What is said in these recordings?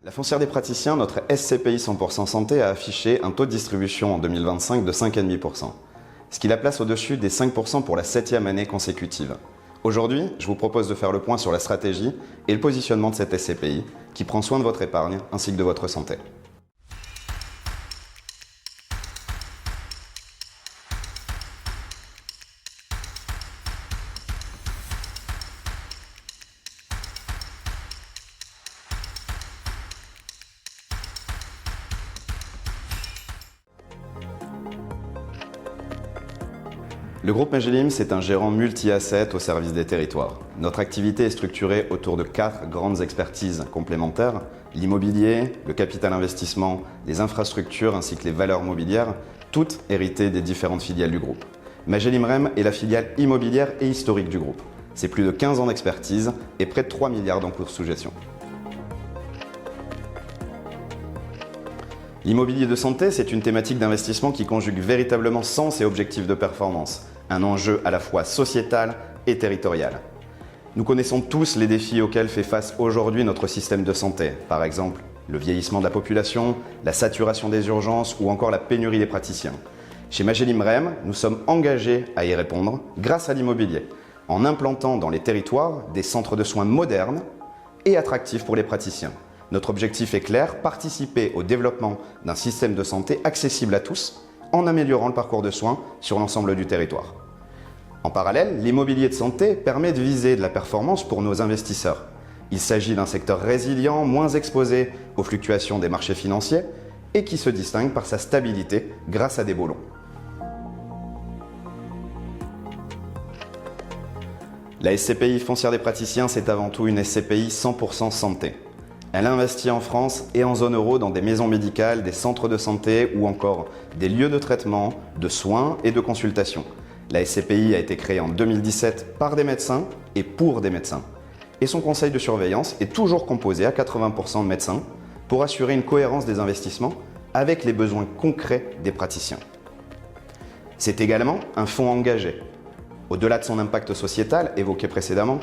La Foncière des praticiens, notre SCPI 100% santé, a affiché un taux de distribution en 2025 de 5,5%, ce qui la place au-dessus des 5% pour la 7e année consécutive. Aujourd'hui, je vous propose de faire le point sur la stratégie et le positionnement de cette SCPI qui prend soin de votre épargne ainsi que de votre santé. Le groupe Magellim, c'est un gérant multi-assets au service des territoires. Notre activité est structurée autour de 4 grandes expertises complémentaires: l'immobilier, le capital investissement, les infrastructures ainsi que les valeurs mobilières, toutes héritées des différentes filiales du groupe. Magellim REM est la filiale immobilière et historique du groupe. C'est plus de 15 ans d'expertise et près de 3 milliards d'encours sous gestion. L'immobilier de santé, c'est une thématique d'investissement qui conjugue véritablement sens et objectifs de performance, un enjeu à la fois sociétal et territorial. Nous connaissons tous les défis auxquels fait face aujourd'hui notre système de santé, par exemple le vieillissement de la population, la saturation des urgences ou encore la pénurie des praticiens. Chez Magellim REM, nous sommes engagés à y répondre grâce à l'immobilier, en implantant dans les territoires des centres de soins modernes et attractifs pour les praticiens. Notre objectif est clair: participer au développement d'un système de santé accessible à tous en améliorant le parcours de soins sur l'ensemble du territoire. En parallèle, l'immobilier de santé permet de viser de la performance pour nos investisseurs. Il s'agit d'un secteur résilient, moins exposé aux fluctuations des marchés financiers et qui se distingue par sa stabilité grâce à des baux longs. La SCPI Foncière des praticiens, c'est avant tout une SCPI 100% santé. Elle investit en France et en zone euro dans des maisons médicales, des centres de santé ou encore des lieux de traitement, de soins et de consultation. La SCPI a été créée en 2017 par des médecins et pour des médecins. Et son conseil de surveillance est toujours composé à 80% de médecins pour assurer une cohérence des investissements avec les besoins concrets des praticiens. C'est également un fonds engagé. Au-delà de son impact sociétal évoqué précédemment,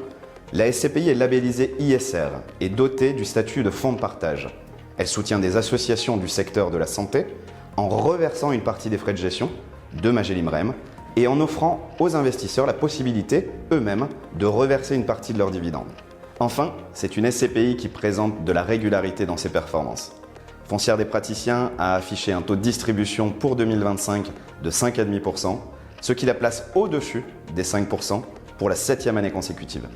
la SCPI est labellisée ISR et dotée du statut de fonds de partage. Elle soutient des associations du secteur de la santé en reversant une partie des frais de gestion de Magellim REM et en offrant aux investisseurs la possibilité eux-mêmes de reverser une partie de leurs dividendes. Enfin, c'est une SCPI qui présente de la régularité dans ses performances. Foncière des praticiens a affiché un taux de distribution pour 2025 de 5,5%, ce qui la place au-dessus des 5% pour la 7e année consécutive.